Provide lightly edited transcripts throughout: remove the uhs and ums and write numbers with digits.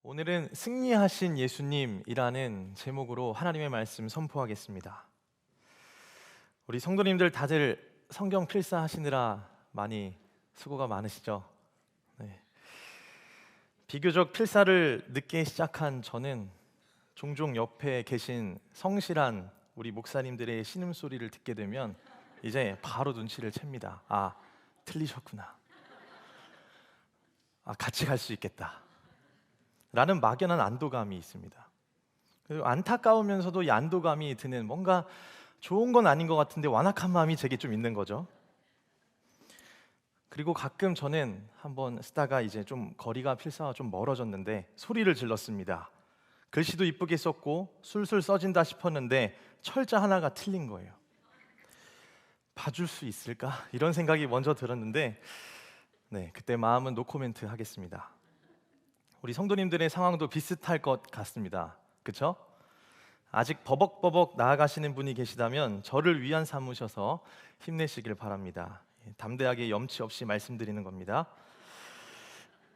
오늘은 승리하신 예수님이라는 제목으로 하나님의 말씀 선포하겠습니다. 우리 성도님들 다들 성경 필사하시느라 많이 수고가 많으시죠? 네. 비교적 필사를 늦게 시작한 저는 종종 옆에 계신 성실한 우리 목사님들의 신음소리를 듣게 되면 이제 바로 눈치를 챕니다. 아, 틀리셨구나. 아, 같이 갈 수 있겠다 라는 막연한 안도감이 있습니다. 그리고 안타까우면서도 이 안도감이 드는, 뭔가 좋은 건 아닌 것 같은데 완악한 마음이 제게 좀 있는 거죠. 그리고 가끔 저는 한번 쓰다가 이제 좀 거리가 필사와 좀 멀어졌는데 소리를 질렀습니다. 글씨도 이쁘게 썼고 술술 써진다 싶었는데 철자 하나가 틀린 거예요. 봐줄 수 있을까? 이런 생각이 먼저 들었는데 그때 마음은 노코멘트 하겠습니다. 우리 성도님들의 상황도 비슷할 것 같습니다. 그렇죠? 아직 버벅버벅 나아가시는 분이 계시다면 저를 위안 삼으셔서 힘내시길 바랍니다. 담대하게 염치 없이 말씀드리는 겁니다.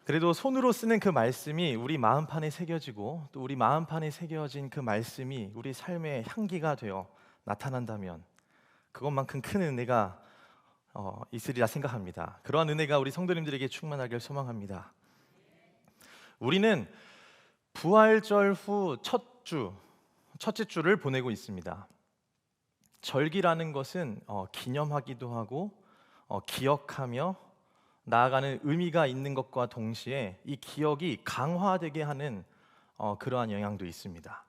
그래도 손으로 쓰는 그 말씀이 우리 마음판에 새겨지고 또 우리 마음판에 새겨진 그 말씀이 우리 삶의 향기가 되어 나타난다면 그것만큼 큰 은혜가 있으리라 생각합니다. 그러한 은혜가 우리 성도님들에게 충만하길 소망합니다. 우리는 부활절 후 첫째 주를 보내고 있습니다. 절기라는 것은 기념하기도 하고 기억하며 나아가는 의미가 있는 것과 동시에 이 기억이 강화되게 하는 그러한 영향도 있습니다.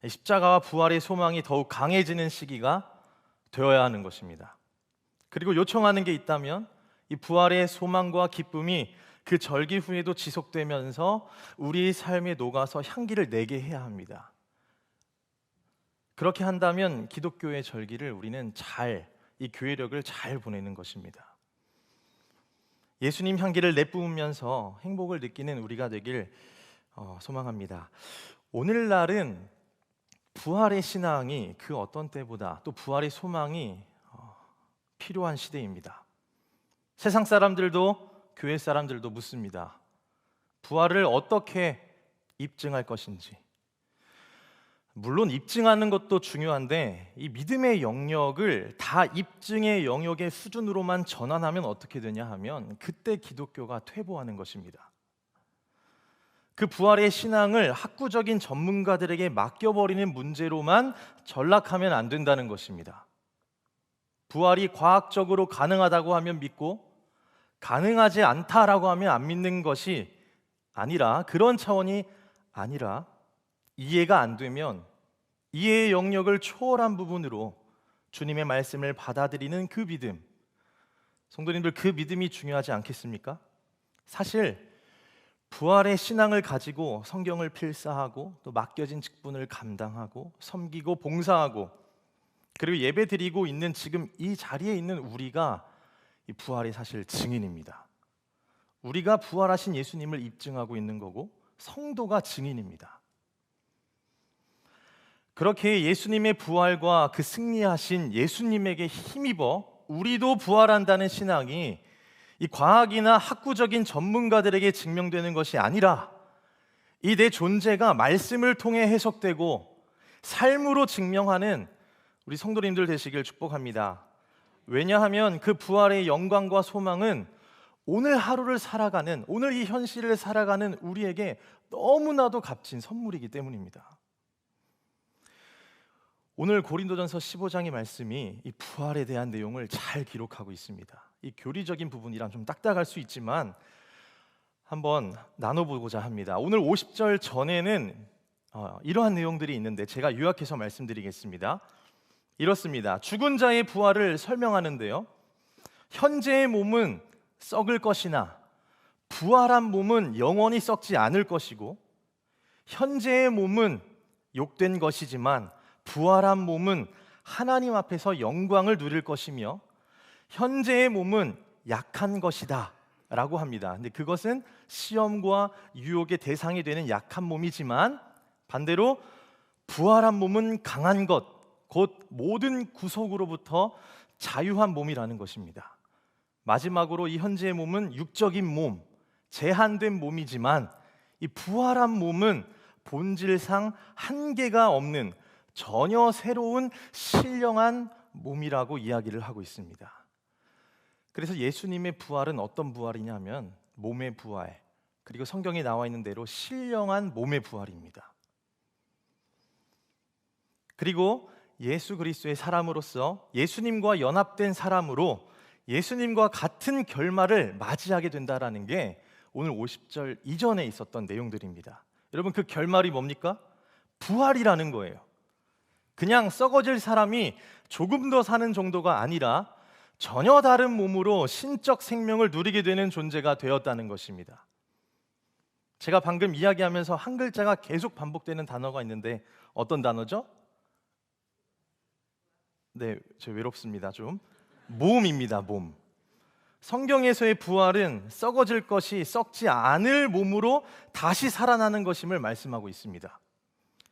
십자가와 부활의 소망이 더욱 강해지는 시기가 되어야 하는 것입니다. 그리고 요청하는 게 있다면 이 부활의 소망과 기쁨이 그 절기 후에도 지속되면서 우리 삶에 녹아서 향기를 내게 해야 합니다. 그렇게 한다면 기독교의 절기를 우리는 이 교회력을 잘 보내는 것입니다. 예수님 향기를 내뿜으면서 행복을 느끼는 우리가 되길 소망합니다. 오늘날은 부활의 신앙이 그 어떤 때보다 또 부활의 소망이 필요한 시대입니다. 세상 사람들도 교회 사람들도 묻습니다. 부활을 어떻게 입증할 것인지. 물론 입증하는 것도 중요한데 이 믿음의 영역을 다 입증의 영역의 수준으로만 전환하면 어떻게 되냐 하면 그때 기독교가 퇴보하는 것입니다. 그 부활의 신앙을 학구적인 전문가들에게 맡겨버리는 문제로만 전락하면 안 된다는 것입니다. 부활이 과학적으로 가능하다고 하면 믿고 가능하지 않다라고 하면 안 믿는 것이 아니라, 그런 차원이 아니라 이해가 안 되면 이해의 영역을 초월한 부분으로 주님의 말씀을 받아들이는 그 믿음, 성도님들, 그 믿음이 중요하지 않겠습니까? 사실 부활의 신앙을 가지고 성경을 필사하고 또 맡겨진 직분을 감당하고 섬기고 봉사하고 그리고 예배드리고 있는 지금 이 자리에 있는 우리가 이 부활의 사실 증인입니다. 우리가 부활하신 예수님을 입증하고 있는 거고 성도가 증인입니다. 그렇게 예수님의 부활과 그 승리하신 예수님에게 힘입어 우리도 부활한다는 신앙이 이 과학이나 학구적인 전문가들에게 증명되는 것이 아니라 이 내 존재가 말씀을 통해 해석되고 삶으로 증명하는 우리 성도님들 되시길 축복합니다. 왜냐하면 그 부활의 영광과 소망은 오늘 하루를 살아가는, 오늘 이 현실을 살아가는 우리에게 너무나도 값진 선물이기 때문입니다. 오늘 고린도전서 15장의 말씀이 이 부활에 대한 내용을 잘 기록하고 있습니다. 이 교리적인 부분이랑 좀 딱딱할 수 있지만 한번 나눠보고자 합니다. 오늘 50절 전에는 이러한 내용들이 있는데 제가 요약해서 말씀드리겠습니다. 이렇습니다. 죽은 자의 부활을 설명하는데요, 현재의 몸은 썩을 것이나 부활한 몸은 영원히 썩지 않을 것이고, 현재의 몸은 욕된 것이지만 부활한 몸은 하나님 앞에서 영광을 누릴 것이며, 현재의 몸은 약한 것이다 라고 합니다. 근데 그것은 시험과 유혹의 대상이 되는 약한 몸이지만 반대로 부활한 몸은 강한 것, 곧 모든 구속으로부터 자유한 몸이라는 것입니다. 마지막으로 이 현재의 몸은 육적인 몸, 제한된 몸이지만 이 부활한 몸은 본질상 한계가 없는 전혀 새로운 신령한 몸이라고 이야기를 하고 있습니다. 그래서 예수님의 부활은 어떤 부활이냐면 몸의 부활, 그리고 성경에 나와 있는 대로 신령한 몸의 부활입니다. 그리고 예수 그리스도의 사람으로서 예수님과 연합된 사람으로 예수님과 같은 결말을 맞이하게 된다라는 게 오늘 50절 이전에 있었던 내용들입니다. 여러분, 그 결말이 뭡니까? 부활이라는 거예요. 그냥 썩어질 사람이 조금 더 사는 정도가 아니라 전혀 다른 몸으로 신적 생명을 누리게 되는 존재가 되었다는 것입니다. 제가 방금 이야기하면서 한 글자가 계속 반복되는 단어가 있는데 어떤 단어죠? 네, 저 외롭습니다 좀. 몸입니다, 몸. 성경에서의 부활은 썩어질 것이 썩지 않을 몸으로 다시 살아나는 것임을 말씀하고 있습니다.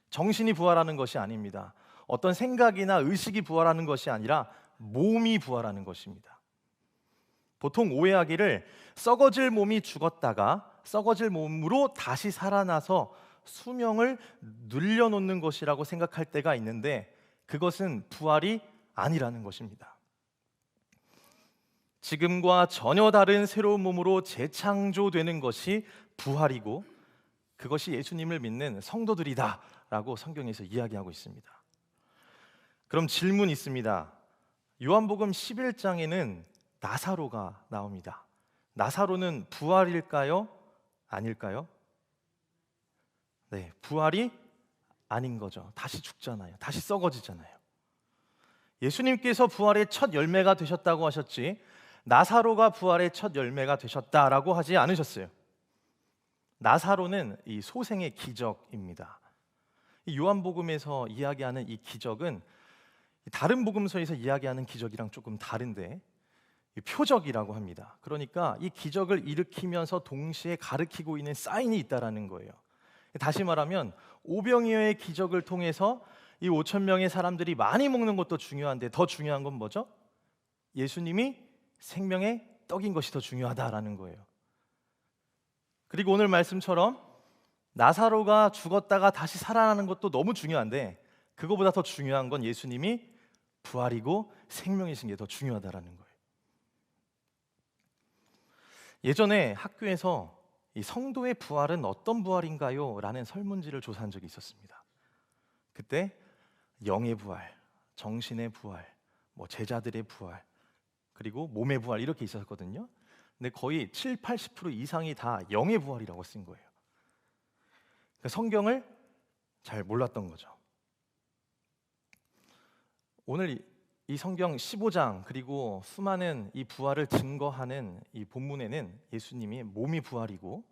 정신이 부활하는 것이 아닙니다. 어떤 생각이나 의식이 부활하는 것이 아니라 몸이 부활하는 것입니다. 보통 오해하기를 썩어질 몸이 죽었다가 썩어질 몸으로 다시 살아나서 수명을 늘려놓는 것이라고 생각할 때가 있는데 그것은 부활이 아니라는 것입니다. 지금과 전혀 다른 새로운 몸으로 재창조되는 것이 부활이고 그것이 예수님을 믿는 성도들이다라고 성경에서 이야기하고 있습니다. 그럼 질문 있습니다. 요한복음 11장에는 나사로가 나옵니다. 나사로는 부활일까요? 아닐까요? 네, 부활이 아닌 거죠. 다시 죽잖아요. 다시 썩어지잖아요. 예수님께서 부활의 첫 열매가 되셨다고 하셨지 나사로가 부활의 첫 열매가 되셨다라고 하지 않으셨어요. 나사로는 이 소생의 기적입니다. 이 요한복음에서 이야기하는 이 기적은 다른 복음서에서 이야기하는 기적이랑 조금 다른데 표적이라고 합니다. 그러니까 이 기적을 일으키면서 동시에 가르치고 있는 사인이 있다라는 거예요. 다시 말하면 오병이어의 기적을 통해서 이 5천 명의 사람들이 많이 먹는 것도 중요한데 더 중요한 건 뭐죠? 예수님이 생명의 떡인 것이 더 중요하다라는 거예요. 그리고 오늘 말씀처럼 나사로가 죽었다가 다시 살아나는 것도 너무 중요한데 그거보다 더 중요한 건 예수님이 부활이고 생명이신 게 더 중요하다라는 거예요. 예전에 학교에서 이 성도의 부활은 어떤 부활인가요? 라는 설문지를 조사한 적이 있었습니다. 그때 영의 부활, 정신의 부활, 제자들의 부활, 그리고 몸의 부활 이렇게 있었거든요. 근데 거의 7, 80% 이상이 다 영의 부활이라고 쓴 거예요. 그러니까 성경을 잘 몰랐던 거죠. 오늘 이 성경 15장 그리고 수많은 이 부활을 증거하는 이 본문에는 예수님이 몸이 부활이고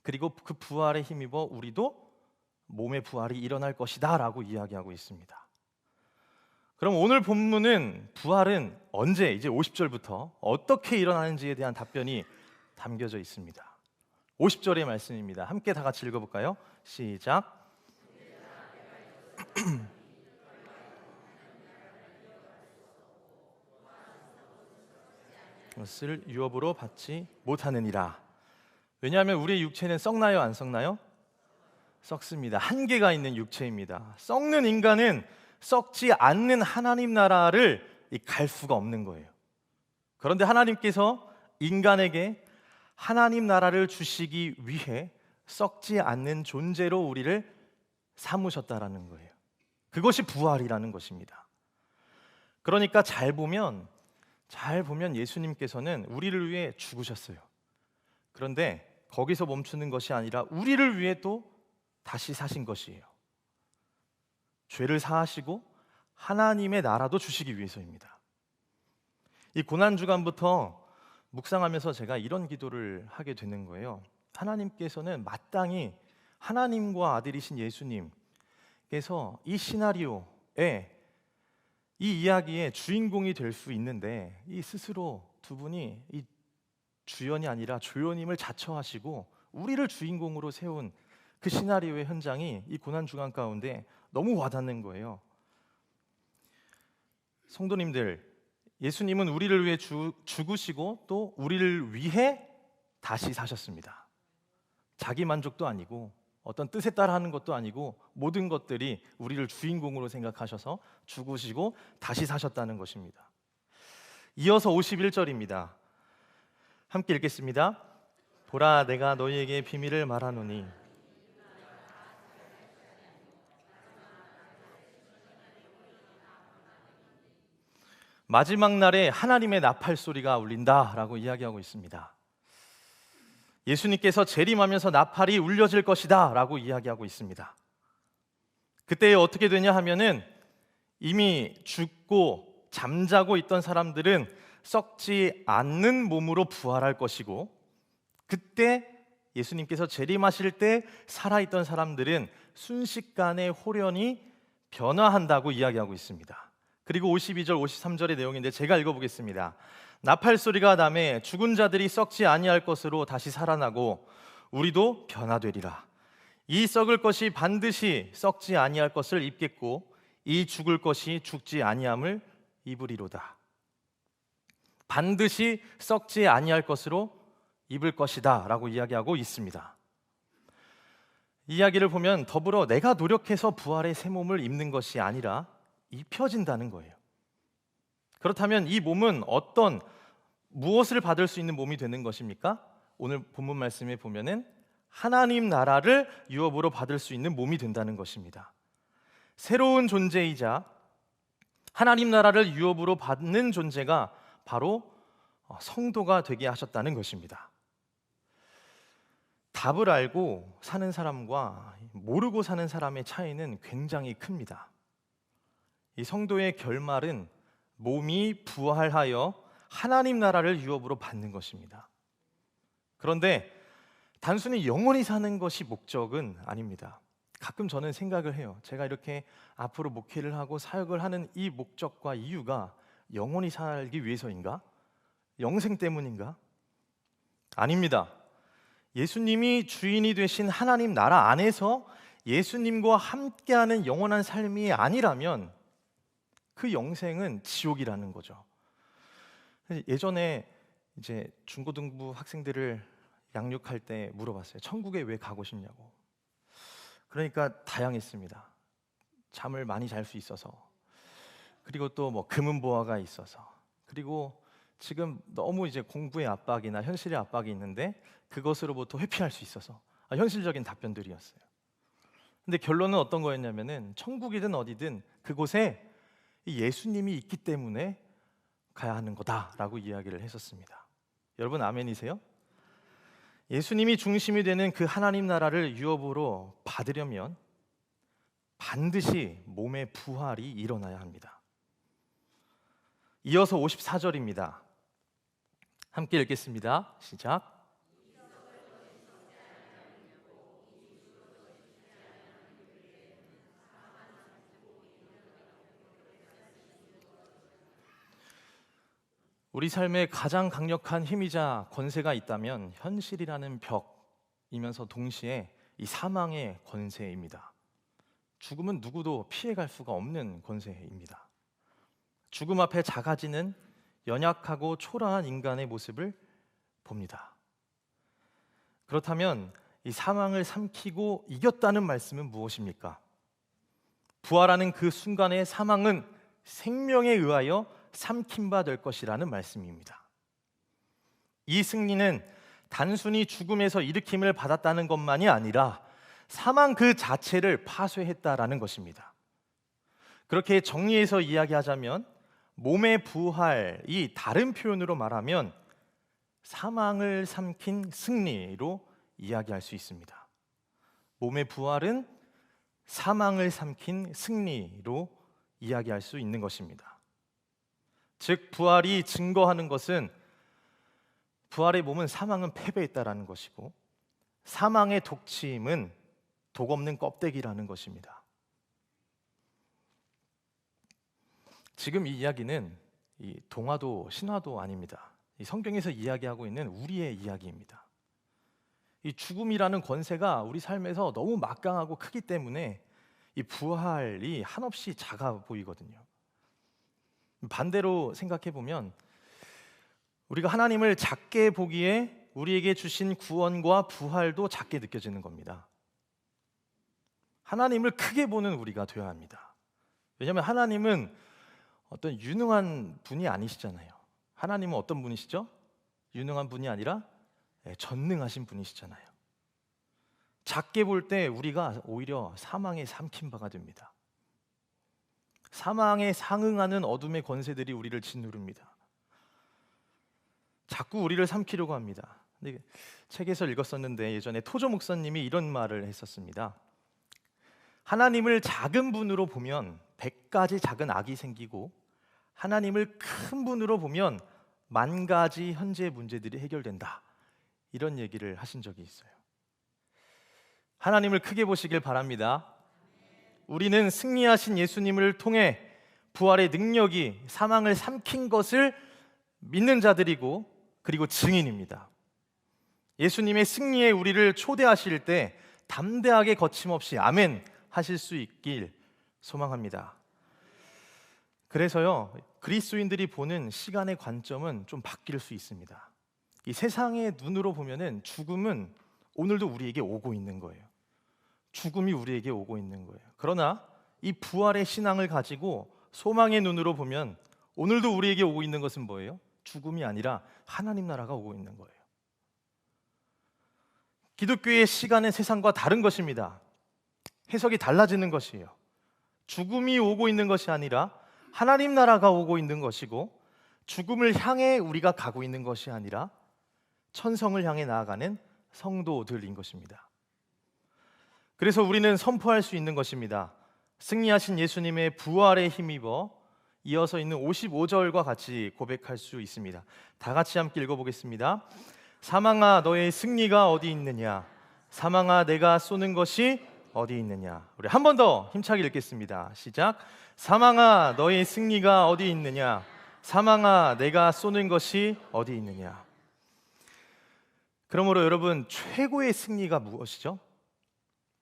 그리고 그 부활에 힘입어 우리도 몸의 부활이 일어날 것이다 라고 이야기하고 있습니다. 그럼 오늘 본문은 부활은 언제 이제 50절부터 어떻게 일어나는지에 대한 답변이 담겨져 있습니다. 50절의 말씀입니다. 함께 다 같이 읽어볼까요? 시작. 것을 유업으로 받지 못하느니라. 왜냐하면 우리의 육체는 썩나요, 안 썩나요? 썩습니다. 한계가 있는 육체입니다. 썩는 인간은 썩지 않는 하나님 나라를 갈 수가 없는 거예요. 그런데 하나님께서 인간에게 하나님 나라를 주시기 위해 썩지 않는 존재로 우리를 삼으셨다라는 거예요. 그것이 부활이라는 것입니다. 그러니까 잘 보면 예수님께서는 우리를 위해 죽으셨어요. 그런데 거기서 멈추는 것이 아니라 우리를 위해 또 다시 사신 것이에요. 죄를 사하시고 하나님의 나라도 주시기 위해서입니다. 이 고난주간부터 묵상하면서 제가 이런 기도를 하게 되는 거예요. 하나님께서는 마땅히 하나님과 아들이신 예수님께서 이 시나리오에 이 이야기의 주인공이 될 수 있는데 이 스스로 두 분이 이 주연이 아니라 조연임을 자처하시고 우리를 주인공으로 세운 그 시나리오의 현장이 이 고난주간 가운데 너무 와닿는 거예요. 성도님들, 예수님은 우리를 위해 죽으시고 또 우리를 위해 다시 사셨습니다. 자기 만족도 아니고 어떤 뜻에 따라 하는 것도 아니고 모든 것들이 우리를 주인공으로 생각하셔서 죽으시고 다시 사셨다는 것입니다. 이어서 51절입니다. 함께 읽겠습니다. 보라, 내가 너희에게 비밀을 말하노니 마지막 날에 하나님의 나팔 소리가 울린다라고 이야기하고 있습니다. 예수님께서 재림하면서 나팔이 울려질 것이다 라고 이야기하고 있습니다. 그때 어떻게 되냐 하면은 이미 죽고 잠자고 있던 사람들은 썩지 않는 몸으로 부활할 것이고, 그때 예수님께서 재림하실 때 살아있던 사람들은 순식간에 홀연히 변화한다고 이야기하고 있습니다. 그리고 52절 53절의 내용인데 제가 읽어보겠습니다. 나팔 소리가 나매 죽은 자들이 썩지 아니할 것으로 다시 살아나고 우리도 변화되리라. 이 썩을 것이 반드시 썩지 아니할 것을 입겠고 이 죽을 것이 죽지 아니함을 입으리로다. 반드시 썩지 아니할 것으로 입을 것이다 라고 이야기하고 있습니다. 이야기를 보면 더불어 내가 노력해서 부활의 새 몸을 입는 것이 아니라 입혀진다는 거예요. 그렇다면 이 몸은 무엇을 받을 수 있는 몸이 되는 것입니까? 오늘 본문 말씀에 보면은 하나님 나라를 유업으로 받을 수 있는 몸이 된다는 것입니다. 새로운 존재이자 하나님 나라를 유업으로 받는 존재가 바로 성도가 되게 하셨다는 것입니다. 답을 알고 사는 사람과 모르고 사는 사람의 차이는 굉장히 큽니다. 이 성도의 결말은 몸이 부활하여 하나님 나라를 유업으로 받는 것입니다. 그런데 단순히 영원히 사는 것이 목적은 아닙니다. 가끔 저는 생각을 해요. 제가 이렇게 앞으로 목회를 하고 사역을 하는 이 목적과 이유가 영원히 살기 위해서인가? 영생 때문인가? 아닙니다. 예수님이 주인이 되신 하나님 나라 안에서 예수님과 함께하는 영원한 삶이 아니라면 그 영생은 지옥이라는 거죠. 예전에 이제 중고등부 학생들을 양육할 때 물어봤어요. 천국에 왜 가고 싶냐고. 그러니까 다양했습니다. 잠을 많이 잘 수 있어서, 그리고 또 뭐 금은보화가 있어서, 그리고 지금 너무 이제 공부의 압박이나 현실의 압박이 있는데 그것으로부터 회피할 수 있어서, 현실적인 답변들이었어요. 근데 결론은 어떤 거였냐면은 천국이든 어디든 그곳에 예수님이 있기 때문에 가야 하는 거다라고 이야기를 했었습니다. 여러분 아멘이세요? 예수님이 중심이 되는 그 하나님 나라를 유업으로 받으려면 반드시 몸의 부활이 일어나야 합니다. 이어서 54절입니다. 함께 읽겠습니다. 시작. 우리 삶에 가장 강력한 힘이자 권세가 있다면 현실이라는 벽이면서 동시에 이 사망의 권세입니다. 죽음은 누구도 피해갈 수가 없는 권세입니다. 죽음 앞에 작아지는 연약하고 초라한 인간의 모습을 봅니다. 그렇다면 이 사망을 삼키고 이겼다는 말씀은 무엇입니까? 부활하는 그 순간의 사망은 생명에 의하여 삼킴바 될 것이라는 말씀입니다. 이 승리는 단순히 죽음에서 일으킴을 받았다는 것만이 아니라 사망 그 자체를 파쇄했다라는 것입니다. 그렇게 정리해서 이야기하자면 몸의 부활이 다른 표현으로 말하면 사망을 삼킨 승리로 이야기할 수 있습니다. 몸의 부활은 사망을 삼킨 승리로 이야기할 수 있는 것입니다. 즉 부활이 증거하는 것은 부활의 몸은 사망은 패배했다라는 것이고 사망의 독침은 독 없는 껍데기라는 것입니다. 지금 이 이야기는 이 동화도 신화도 아닙니다. 이 성경에서 이야기하고 있는 우리의 이야기입니다. 이 죽음이라는 권세가 우리 삶에서 너무 막강하고 크기 때문에 이 부활이 한없이 작아 보이거든요. 반대로 생각해 보면 우리가 하나님을 작게 보기에 우리에게 주신 구원과 부활도 작게 느껴지는 겁니다. 하나님을 크게 보는 우리가 되어야 합니다. 왜냐하면 하나님은 어떤 유능한 분이 아니시잖아요. 하나님은 어떤 분이시죠? 유능한 분이 아니라 전능하신 분이시잖아요. 작게 볼 때 우리가 오히려 사망에 삼킨 바가 됩니다. 사망에 상응하는 어둠의 권세들이 우리를 짓누릅니다. 자꾸 우리를 삼키려고 합니다. 근데 책에서 읽었었는데 예전에 토조 목사님이 이런 말을 했었습니다. 하나님을 작은 분으로 보면 100가지 작은 악이 생기고 하나님을 큰 분으로 보면 10,000가지 현재 문제들이 해결된다. 이런 얘기를 하신 적이 있어요. 하나님을 크게 보시길 바랍니다. 우리는 승리하신 예수님을 통해 부활의 능력이 사망을 삼킨 것을 믿는 자들이고 그리고 증인입니다. 예수님의 승리에 우리를 초대하실 때 담대하게 거침없이 아멘 하실 수 있길 소망합니다. 그래서요, 그리스도인들이 보는 시간의 관점은 좀 바뀔 수 있습니다. 이 세상의 눈으로 보면은 죽음은 오늘도 우리에게 오고 있는 거예요. 죽음이 우리에게 오고 있는 거예요. 그러나 이 부활의 신앙을 가지고 소망의 눈으로 보면 오늘도 우리에게 오고 있는 것은 뭐예요? 죽음이 아니라 하나님 나라가 오고 있는 거예요. 기독교의 시간은 세상과 다른 것입니다. 해석이 달라지는 것이에요. 죽음이 오고 있는 것이 아니라 하나님 나라가 오고 있는 것이고, 죽음을 향해 우리가 가고 있는 것이 아니라 천성을 향해 나아가는 성도들인 것입니다. 그래서 우리는 선포할 수 있는 것입니다. 승리하신 예수님의 부활에 힘입어 이어서 있는 55절과 같이 고백할 수 있습니다. 다 같이 함께 읽어보겠습니다. 사망아 너의 승리가 어디 있느냐? 사망아 내가 쏘는 것이 어디 있느냐? 우리 한 번 더 힘차게 읽겠습니다. 시작. 사망아 너의 승리가 어디 있느냐? 사망아 내가 쏘는 것이 어디 있느냐? 그러므로 여러분, 최고의 승리가 무엇이죠?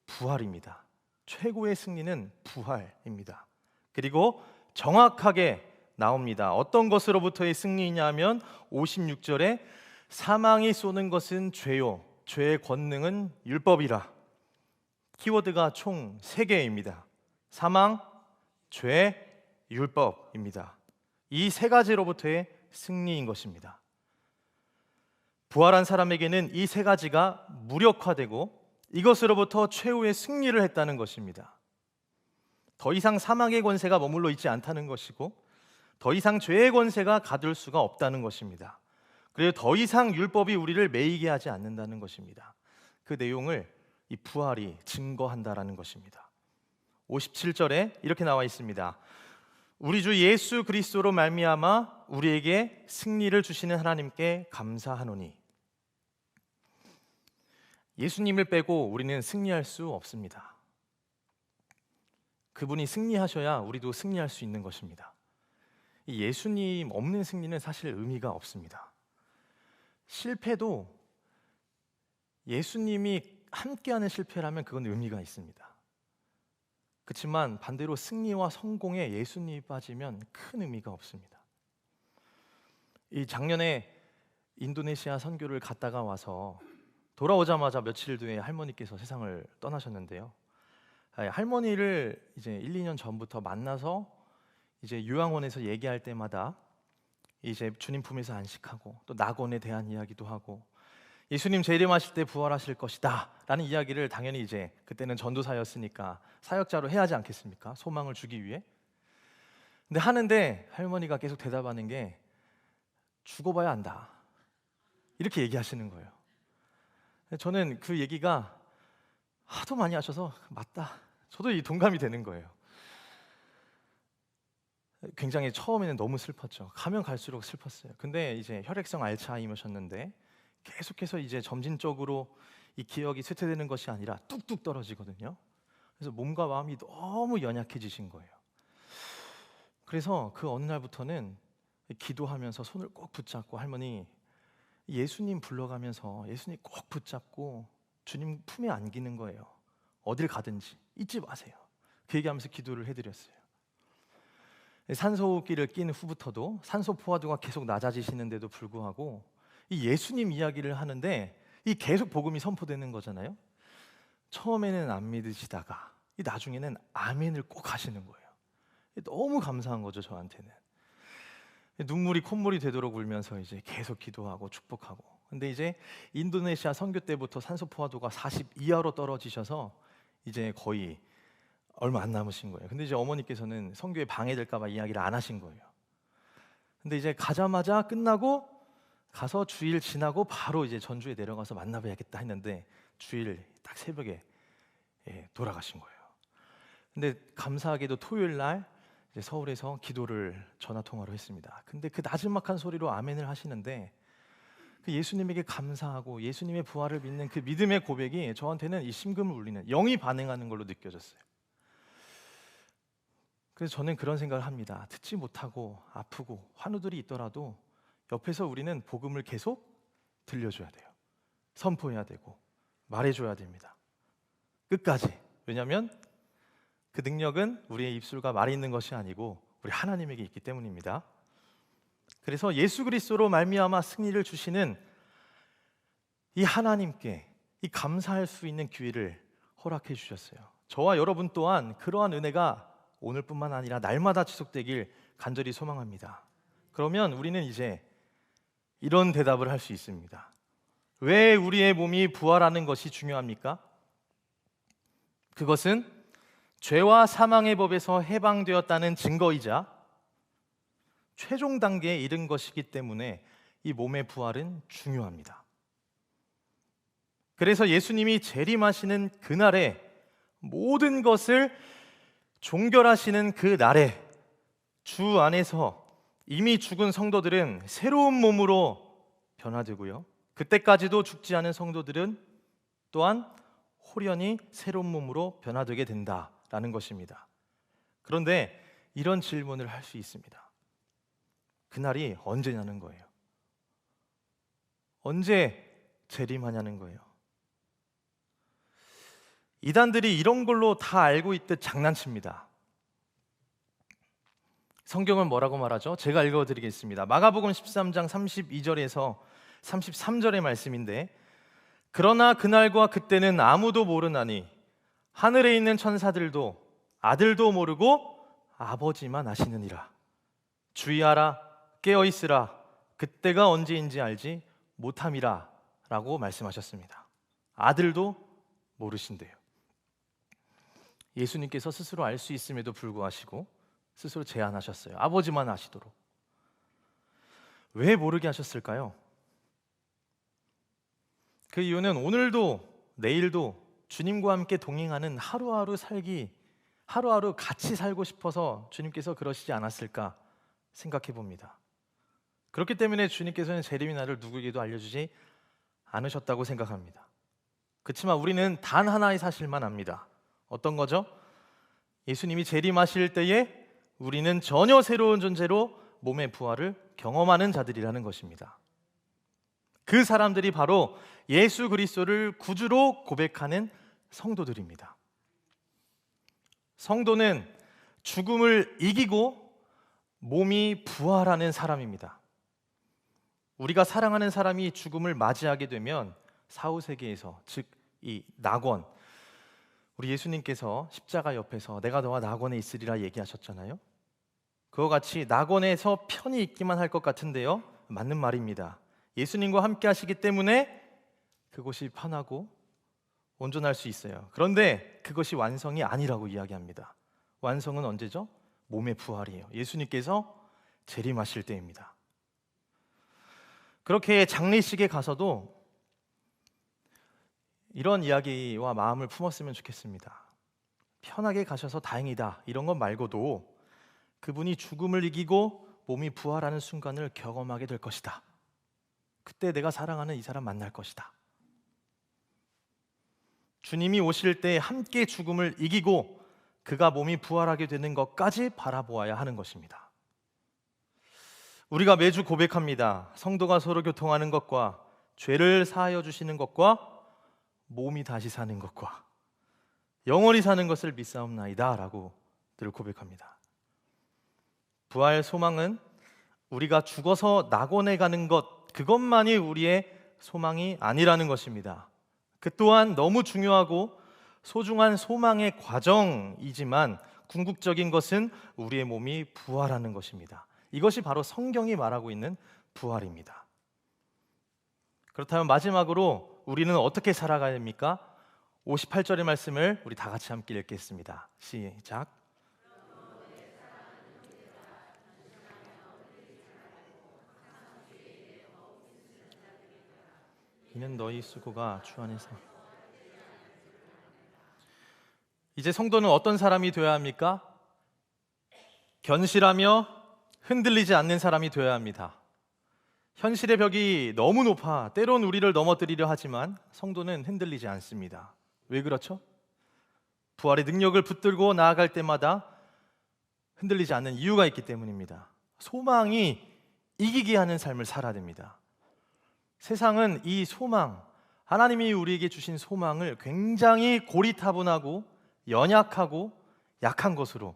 부활입니다. 최고의 승리는 부활입니다. 그리고 정확하게 나옵니다. 어떤 것으로부터의 승리냐면 56절에 사망이 쏘는 것은 죄요 죄의 권능은 율법이라. 키워드가 총 3개입니다. 사망, 죄, 율법입니다. 이 3가지로부터의 승리인 것입니다. 부활한 사람에게는 이 3가지가 무력화되고 이것으로부터 최후의 승리를 했다는 것입니다. 더 이상 사망의 권세가 머물러 있지 않다는 것이고, 더 이상 죄의 권세가 가둘 수가 없다는 것입니다. 그리고 더 이상 율법이 우리를 매이게 하지 않는다는 것입니다. 그 내용을 이 부활이 증거한다라는 것입니다. 57절에 이렇게 나와 있습니다. 우리 주 예수 그리스도로 말미암아 우리에게 승리를 주시는 하나님께 감사하노니. 예수님을 빼고 우리는 승리할 수 없습니다. 그분이 승리하셔야 우리도 승리할 수 있는 것입니다. 이 예수님 없는 승리는 사실 의미가 없습니다. 실패도 예수님이 함께하는 실패라면 그건 의미가 있습니다. 그렇지만 반대로 승리와 성공에 예수님이 빠지면 큰 의미가 없습니다. 이 작년에 인도네시아 선교를 갔다가 와서 돌아오자마자 며칠 뒤에 할머니께서 세상을 떠나셨는데요. 할머니를 이제 1, 2년 전부터 만나서 이제 요양원에서 얘기할 때마다 이제 주님 품에서 안식하고 또 낙원에 대한 이야기도 하고 예수님 재림하실 때 부활하실 것이다 라는 이야기를 당연히 이제 그때는 전도사였으니까 사역자로 해야 하지 않겠습니까? 소망을 주기 위해. 근데 하는데 할머니가 계속 대답하는 게 죽어봐야 안다 이렇게 얘기하시는 거예요. 저는 그 얘기가 하도 많이 하셔서 맞다, 저도 이 동감이 되는 거예요. 굉장히 처음에는 너무 슬펐죠. 가면 갈수록 슬펐어요. 근데 이제 혈액성 알츠하이머셨는데 계속해서 이제 점진적으로 이 기억이 쇠퇴되는 것이 아니라 뚝뚝 떨어지거든요. 그래서 몸과 마음이 너무 연약해지신 거예요. 그래서 그 어느 날부터는 기도하면서 손을 꼭 붙잡고 할머니 예수님 불러가면서 예수님 꼭 붙잡고 주님 품에 안기는 거예요. 어딜 가든지 잊지 마세요. 그 얘기하면서 기도를 해드렸어요. 산소호흡기를 낀 후부터도 산소 포화도가 계속 낮아지시는데도 불구하고 이 예수님 이야기를 하는데 이 계속 복음이 선포되는 거잖아요. 처음에는 안 믿으시다가 이 나중에는 아멘을 꼭 하시는 거예요. 너무 감사한 거죠, 저한테는. 눈물이 콧물이 되도록 울면서 이제 계속 기도하고 축복하고. 근데 이제 인도네시아 선교 때부터 산소 포화도가 40 이하로 떨어지셔서 이제 거의 얼마 안 남으신 거예요. 근데 이제 어머니께서는 선교에 방해될까 봐 이야기를 안 하신 거예요. 근데 이제 가자마자 끝나고 가서 주일 지나고 바로 이제 전주에 내려가서 만나봐야겠다 했는데 주일 딱 새벽에 돌아가신 거예요. 근데 감사하게도 토요일 날 이제 서울에서 기도를 전화 통화로 했습니다. 근데 그 나지막한 소리로 아멘을 하시는데 그 예수님에게 감사하고 예수님의 부활을 믿는 그 믿음의 고백이 저한테는 이 심금을 울리는, 영이 반응하는 걸로 느껴졌어요. 그래서 저는 그런 생각을 합니다. 듣지 못하고 아프고 환우들이 있더라도 옆에서 우리는 복음을 계속 들려줘야 돼요. 선포해야 되고 말해줘야 됩니다. 끝까지. 왜냐하면 그 능력은 우리의 입술과 말이 있는 것이 아니고 우리 하나님에게 있기 때문입니다. 그래서 예수 그리스도로 말미암아 승리를 주시는 이 하나님께 이 감사할 수 있는 기회를 허락해 주셨어요. 저와 여러분 또한 그러한 은혜가 오늘뿐만 아니라 날마다 지속되길 간절히 소망합니다. 그러면 우리는 이제 이런 대답을 할 수 있습니다. 왜 우리의 몸이 부활하는 것이 중요합니까? 그것은 죄와 사망의 법에서 해방되었다는 증거이자 최종 단계에 이른 것이기 때문에 이 몸의 부활은 중요합니다. 그래서 예수님이 재림하시는 그날에 모든 것을 종결하시는 그 날에 주 안에서 이미 죽은 성도들은 새로운 몸으로 변화되고요. 그때까지도 죽지 않은 성도들은 또한 호련히 새로운 몸으로 변화되게 된다라는 것입니다. 그런데 이런 질문을 할 수 있습니다. 그날이 언제냐는 거예요. 언제 재림하냐는 거예요. 이단들이 이런 걸로 다 알고 있듯 장난칩니다. 성경은 뭐라고 말하죠? 제가 읽어드리겠습니다. 마가복음 13장 32절에서 33절의 말씀인데, 그러나 그날과 그때는 아무도 모르나니 하늘에 있는 천사들도 아들도 모르고 아버지만 아시느니라. 주의하라, 깨어있으라, 그때가 언제인지 알지 못함이라 라고 말씀하셨습니다. 아들도 모르신대요. 예수님께서 스스로 알 수 있음에도 불구하고 스스로 제안하셨어요. 아버지만 아시도록. 왜 모르게 하셨을까요? 그 이유는 오늘도 내일도 주님과 함께 동행하는 하루하루 같이 살고 싶어서 주님께서 그러시지 않았을까 생각해 봅니다. 그렇기 때문에 주님께서는 재림의 날을 누구에게도 알려주지 않으셨다고 생각합니다. 그렇지만 우리는 단 하나의 사실만 압니다. 어떤 거죠? 예수님이 재림하실 때에 우리는 전혀 새로운 존재로 몸의 부활을 경험하는 자들이라는 것입니다. 그 사람들이 바로 예수 그리스도를 구주로 고백하는 성도들입니다. 성도는 죽음을 이기고 몸이 부활하는 사람입니다. 우리가 사랑하는 사람이 죽음을 맞이하게 되면 사후세계에서, 즉 이 낙원, 우리 예수님께서 십자가 옆에서 내가 너와 낙원에 있으리라 얘기하셨잖아요. 그와 같이 낙원에서 편히 있기만 할 것 같은데요, 맞는 말입니다. 예수님과 함께 하시기 때문에 그곳이 편하고 온전할 수 있어요. 그런데 그것이 완성이 아니라고 이야기합니다. 완성은 언제죠? 몸의 부활이에요. 예수님께서 재림하실 때입니다. 그렇게 장례식에 가서도 이런 이야기와 마음을 품었으면 좋겠습니다. 편하게 가셔서 다행이다 이런 것 말고도 그분이 죽음을 이기고 몸이 부활하는 순간을 경험하게 될 것이다. 그때 내가 사랑하는 이 사람 만날 것이다. 주님이 오실 때 함께 죽음을 이기고 그가 몸이 부활하게 되는 것까지 바라보아야 하는 것입니다. 우리가 매주 고백합니다. 성도가 서로 교통하는 것과 죄를 사하여 주시는 것과 몸이 다시 사는 것과 영원히 사는 것을 믿사옵나이다 라고 늘 고백합니다. 부활 소망은 우리가 죽어서 낙원에 가는 것 그것만이 우리의 소망이 아니라는 것입니다. 그 또한 너무 중요하고 소중한 소망의 과정이지만 궁극적인 것은 우리의 몸이 부활하는 것입니다. 이것이 바로 성경이 말하고 있는 부활입니다. 그렇다면 마지막으로 우리는 어떻게 살아가야 됩니까? 58절의 말씀을 우리 다 같이 함께 읽겠습니다. 시작. 이는 너희 수고가 주 안에서. 이제 성도는 어떤 사람이 되어야 합니까? 견실하며 흔들리지 않는 사람이 되어야 합니다. 현실의 벽이 너무 높아 때론 우리를 넘어뜨리려 하지만 성도는 흔들리지 않습니다. 왜 그렇죠? 부활의 능력을 붙들고 나아갈 때마다 흔들리지 않는 이유가 있기 때문입니다. 소망이 이기게 하는 삶을 살아야 됩니다. 세상은 이 소망, 하나님이 우리에게 주신 소망을 굉장히 고리타분하고 연약하고 약한 것으로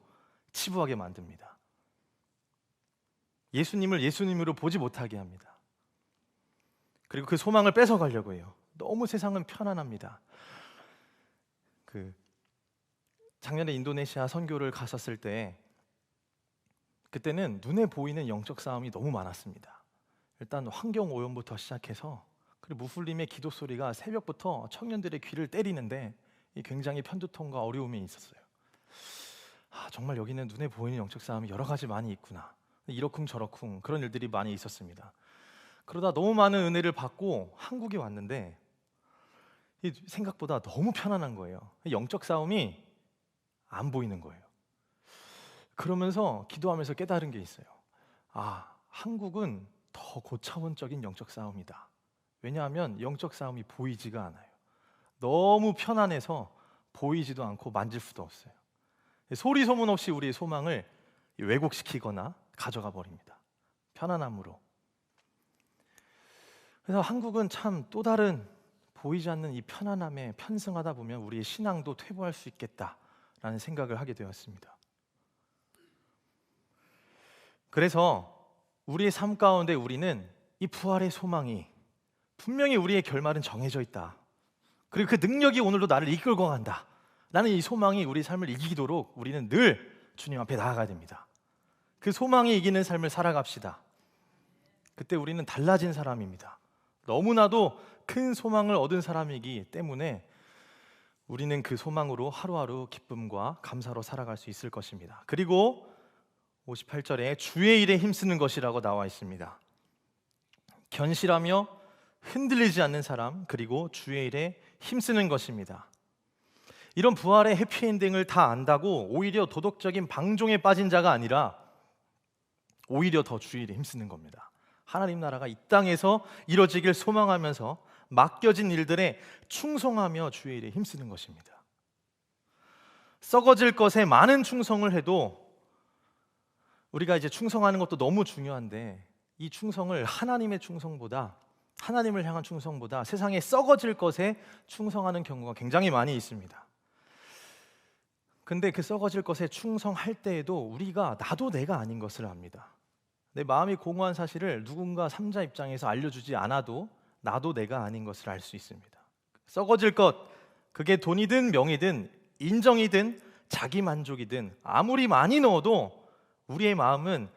치부하게 만듭니다. 예수님을 예수님으로 보지 못하게 합니다. 그리고 그 소망을 뺏어가려고 해요. 너무 세상은 편안합니다. 작년에 인도네시아 선교를 갔었을 때 그때는 눈에 보이는 영적 싸움이 너무 많았습니다. 일단 환경 오염부터 시작해서 그리고 무슬림의 기도 소리가 새벽부터 청년들의 귀를 때리는데 굉장히 편두통과 어려움이 있었어요. 정말 여기는 눈에 보이는 영적 싸움이 여러 가지 많이 있구나. 이러쿵저러쿵 그런 일들이 많이 있었습니다. 그러다 너무 많은 은혜를 받고 한국에 왔는데 생각보다 너무 편안한 거예요. 영적 싸움이 안 보이는 거예요. 그러면서 기도하면서 깨달은 게 있어요. 한국은 더 고차원적인 영적 싸움이다. 왜냐하면 영적 싸움이 보이지가 않아요. 너무 편안해서 보이지도 않고 만질 수도 없어요. 소리 소문 없이 우리의 소망을 왜곡시키거나 가져가 버립니다. 편안함으로. 그래서 한국은 참 또 다른 보이지 않는 이 편안함에 편승하다 보면 우리의 신앙도 퇴보할 수 있겠다라는 생각을 하게 되었습니다. 그래서 우리의 삶 가운데 우리는 이 부활의 소망이 분명히 우리의 결말은 정해져 있다. 그리고 그 능력이 오늘도 나를 이끌고 간다. 나는 이 소망이 우리 삶을 이기도록 우리는 늘 주님 앞에 나아가야 됩니다. 그 소망이 이기는 삶을 살아갑시다. 그때 우리는 달라진 사람입니다. 너무나도 큰 소망을 얻은 사람이기 때문에 우리는 그 소망으로 하루하루 기쁨과 감사로 살아갈 수 있을 것입니다. 그리고 58절에 주의 일에 힘쓰는 것이라고 나와 있습니다. 견실하며 흔들리지 않는 사람, 그리고 주의 일에 힘쓰는 것입니다. 이런 부활의 해피엔딩을 다 안다고 오히려 도덕적인 방종에 빠진 자가 아니라 오히려 더 주의 일에 힘쓰는 겁니다. 하나님 나라가 이 땅에서 이루어지길 소망하면서 맡겨진 일들에 충성하며 주의 일에 힘쓰는 것입니다. 썩어질 것에 많은 충성을 해도 우리가 이제 충성하는 것도 너무 중요한데 이 충성을 하나님의 충성보다, 하나님을 향한 충성보다 세상에 썩어질 것에 충성하는 경우가 굉장히 많이 있습니다. 근데 그 썩어질 것에 충성할 때에도 우리가 나도 내가 아닌 것을 압니다. 내 마음이 공허한 사실을 누군가 3자 입장에서 알려주지 않아도 나도 내가 아닌 것을 알 수 있습니다. 썩어질 것, 그게 돈이든 명이든 인정이든 자기 만족이든 아무리 많이 넣어도 우리의 마음은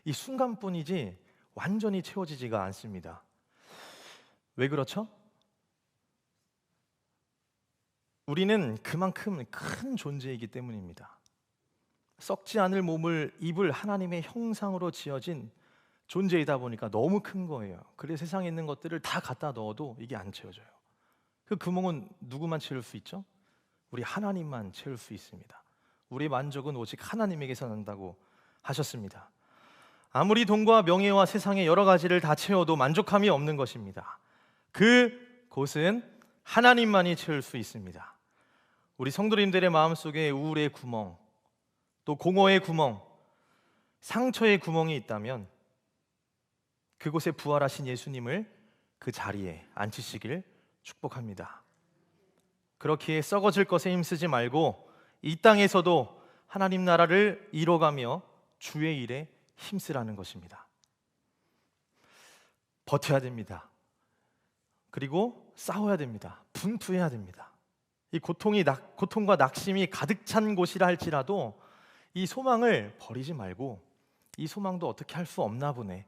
이 순간뿐이지 완전히 채워지지가 않습니다. 왜 그렇죠? 우리는 그만큼 큰 존재이기 때문입니다. 썩지 않을 몸을 입을 하나님의 형상으로 지어진 존재이다 보니까 너무 큰 거예요. 그래서 세상에 있는 것들을 다 갖다 넣어도 이게 안 채워져요. 그 구멍은 누구만 채울 수 있죠? 우리 하나님만 채울 수 있습니다. 우리의 만족은 오직 하나님에게서 난다고 하셨습니다. 아무리 돈과 명예와 세상의 여러 가지를 다 채워도 만족함이 없는 것입니다. 그 곳은 하나님만이 채울 수 있습니다. 우리 성도님들의 마음속에 우울의 구멍, 또 공허의 구멍, 상처의 구멍이 있다면 그곳에 부활하신 예수님을 그 자리에 앉히시길 축복합니다. 그렇기에 썩어질 것에 힘쓰지 말고 이 땅에서도 하나님 나라를 이뤄가며 주의 일에 힘쓰라는 것입니다. 버텨야 됩니다. 그리고 싸워야 됩니다. 분투해야 됩니다. 이 고통과 낙심이 가득 찬 곳이라 할지라도 이 소망을 버리지 말고, 이 소망도 어떻게 할 수 없나 보네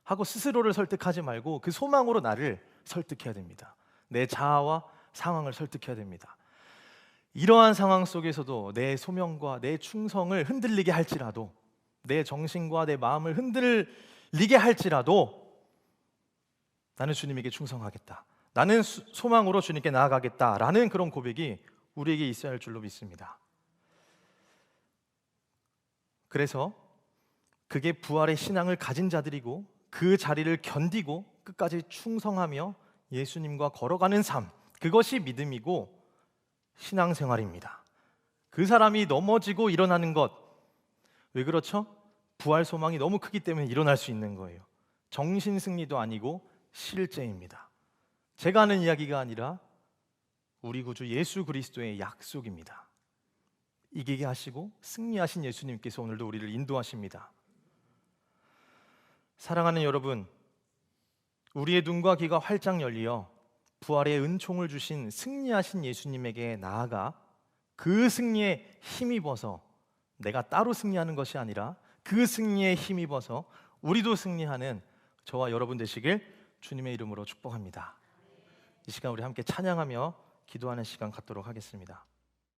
하고 스스로를 설득하지 말고 그 소망으로 나를 설득해야 됩니다. 내 자아와 상황을 설득해야 됩니다. 이러한 상황 속에서도 내 소명과 내 충성을 흔들리게 할지라도, 내 정신과 내 마음을 흔들리게 할지라도 나는 주님에게 충성하겠다, 나는 소망으로 주님께 나아가겠다라는 그런 고백이 우리에게 있어야 할 줄로 믿습니다. 그래서 그게 부활의 신앙을 가진 자들이고 그 자리를 견디고 끝까지 충성하며 예수님과 걸어가는 삶, 그것이 믿음이고 신앙생활입니다. 그 사람이 넘어지고 일어나는 것, 왜 그렇죠? 부활 소망이 너무 크기 때문에 일어날 수 있는 거예요. 정신 승리도 아니고 실제입니다. 제가 하는 이야기가 아니라 우리 구주 예수 그리스도의 약속입니다. 이기게 하시고 승리하신 예수님께서 오늘도 우리를 인도하십니다. 사랑하는 여러분, 우리의 눈과 귀가 활짝 열리어 부활의 은총을 주신 승리하신 예수님에게 나아가 그 승리에 힘입어서, 내가 따로 승리하는 것이 아니라 그 승리에 힘입어서 우리도 승리하는 저와 여러분 되시길 주님의 이름으로 축복합니다. 이 시간 우리 함께 찬양하며 기도하는 시간 갖도록 하겠습니다.